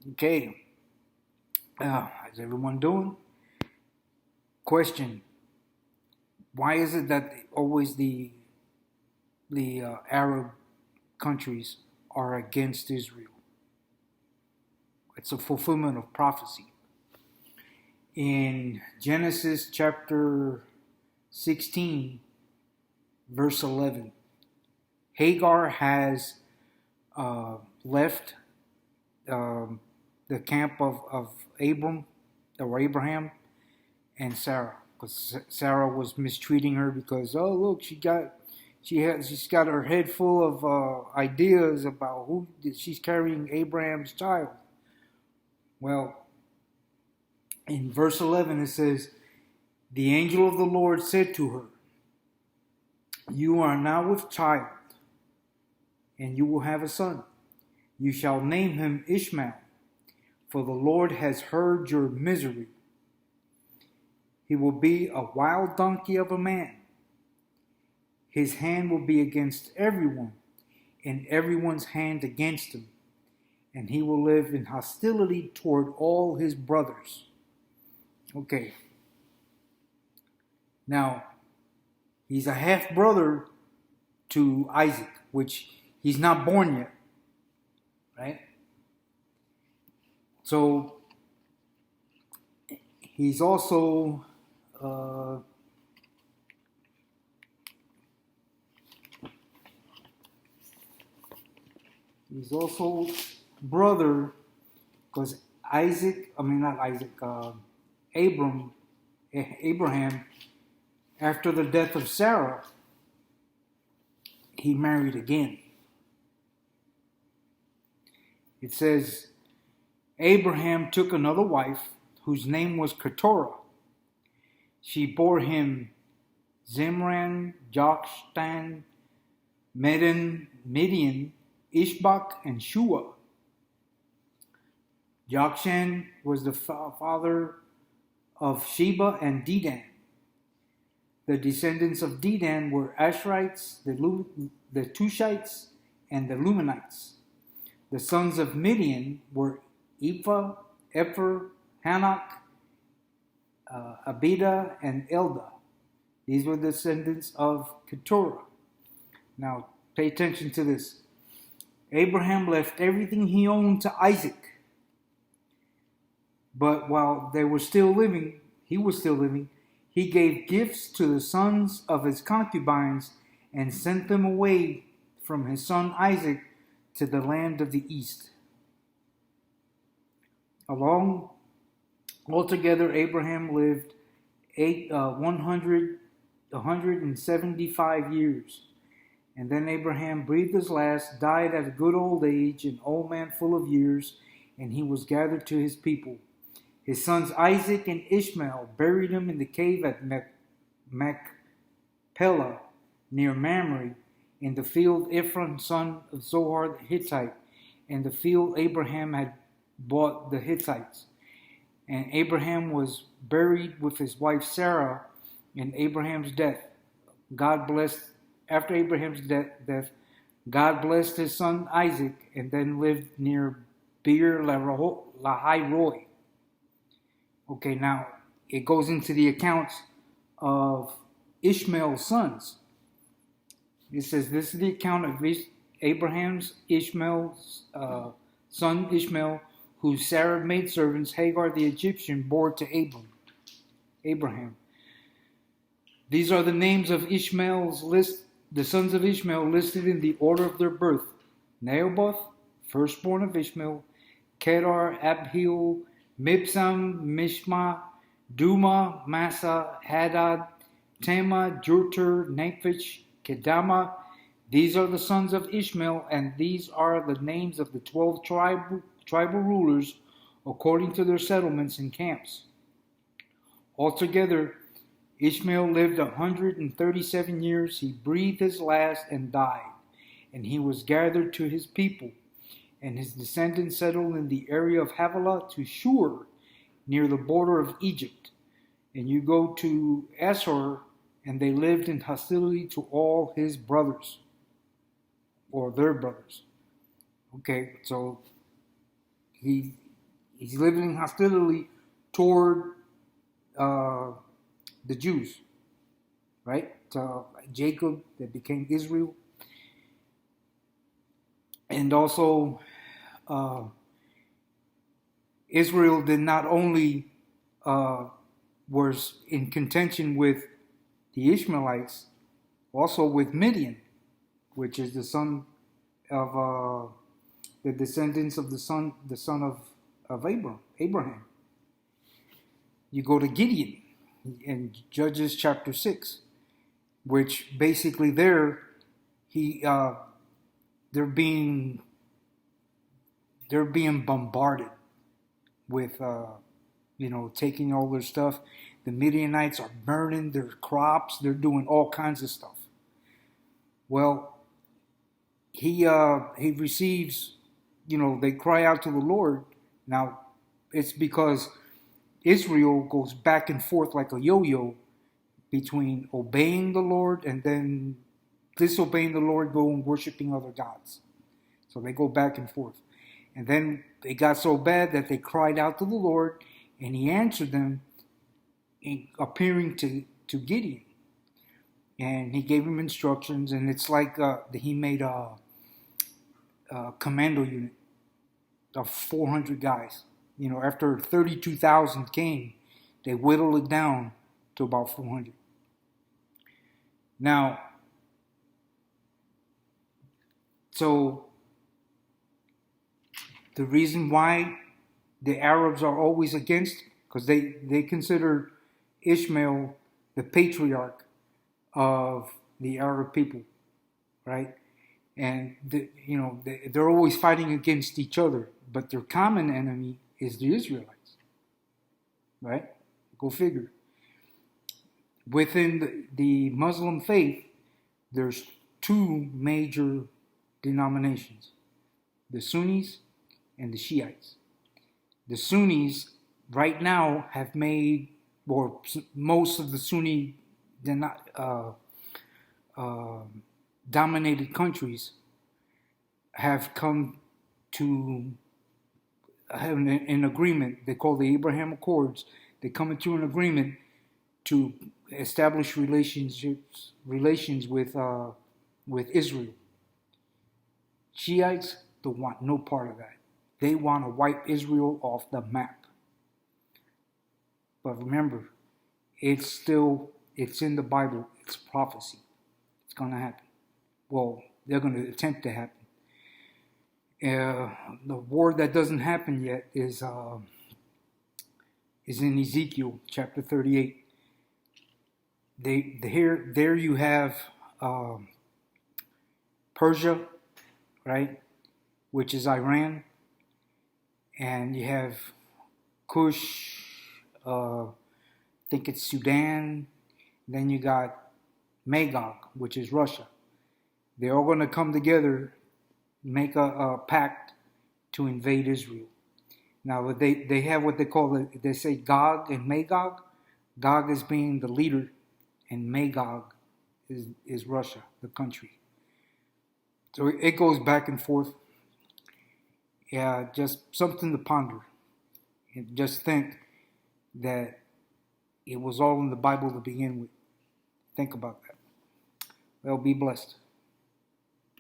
Okay, how's everyone doing? Question: why is it that always the Arab countries are against Israel? It's a fulfillment of prophecy. In Genesis chapter 16, verse 11, Hagar has left um, the camp of Abram or Abraham and Sarah, because Sarah was mistreating her because, oh look, she's got her head full of ideas about who she's carrying Abraham's child. Well, in verse 11 it says, the angel of the Lord said to her, you are now with child, and you will have a son. You shall name him Ishmael, for the Lord has heard your misery. He will be a wild donkey of a man. His hand will be against everyone, and everyone's hand against him. And he will live in hostility toward all his brothers. Okay. Now, he's a half brother to Isaac, which he's not born yet. Right? So, he's also brother, because Abraham, after the death of Sarah, he married again. It says, Abraham took another wife whose name was Keturah. She bore him Zimran, Jokshan, Midian, Ishbak, and Shua. Jokshan was the father of Sheba and Dedan. The descendants of Dedan were Asherites, the Tushites, and the Lumanites. The sons of Midian were Ephah, Epher, Hanok, Abida, and Elda. These were the descendants of Keturah. Now, pay attention to this. Abraham left everything he owned to Isaac. But while he was still living, he gave gifts to the sons of his concubines and sent them away from his son Isaac to the land of the east. Altogether, Abraham lived 175 years. And then Abraham breathed his last, died at a good old age, an old man full of years, and he was gathered to his people. His sons Isaac and Ishmael buried him in the cave at Machpelah, near Mamre, in the field Ephron, son of Zohar the Hittite, and the field Abraham had bought the Hittites. And Abraham was buried with his wife Sarah in Abraham's death. After Abraham's death, God blessed his son Isaac and then lived near Beer Lahai Roi. Okay, now it goes into the accounts of Ishmael's sons. It says, this is the account of Ishmael's son Ishmael, whose Sarah maidservants Hagar the Egyptian bore to Abraham. These are the names of the sons of Ishmael listed in the order of their birth. Neoboth, firstborn of Ishmael, Kedar, Abhil, Mibsam, Mishma, Duma, Massa, Hadad, Tema, Jurter, Naphish, Kedama. These are the sons of Ishmael, and these are the names of the 12 tribal rulers according to their settlements and camps. Altogether, Ishmael lived 137 years. He breathed his last and died, and he was gathered to his people. And his descendants settled in the area of Havilah to Shur, near the border of Egypt. And you go to Asshur, and they lived in hostility to all his brothers, or their brothers. Okay, so He's living in hostility toward the Jews, right? Jacob that became Israel, and also Israel did not only was in contention with the Ishmaelites, also with Midian, which is the son of the descendants of the son of Abraham. You go to Gideon in Judges chapter 6, which basically they're being bombarded with taking all their stuff. The Midianites are burning their crops. They're doing all kinds of stuff. Well, he receives, they cry out to the Lord. Now, it's because Israel goes back and forth like a yo-yo between obeying the Lord and then disobeying the Lord, going worshiping other gods. So they go back and forth. And then they got so bad that they cried out to the Lord, and he answered them, appearing to Gideon. And he gave him instructions, and it's like he made a commando unit of 400 guys. After 32,000 came, they whittled it down to about 400. Now, so the reason why the Arabs are always against, because they consider Ishmael the patriarch of the Arab people, right? And they're always fighting against each other, but their common enemy is the Israelites, right? Go figure. Within the Muslim faith, there's two major denominations: the Sunnis and the Shiites. The Sunnis right now have made, or most of the Sunni dominated countries have come to have an agreement. They call the Abraham Accords. They come into an agreement to establish relations with Israel. Shiites don't want no part of that. They want to wipe Israel off the map. But remember, it's in the Bible. It's prophecy. It's going to happen. Well, they're going to attempt to happen. The war that doesn't happen yet is in Ezekiel chapter 38. There you have Persia, right, which is Iran, and you have Kush. I think it's Sudan. Then you got Magog, which is Russia. They're all going to come together, make a pact to invade Israel. Now they have what they call they say Gog and Magog. Gog is being the leader, and Magog is Russia, the country. So it goes back and forth. Yeah, just something to ponder. And just think that it was all in the Bible to begin with. Think about that. Well, be blessed.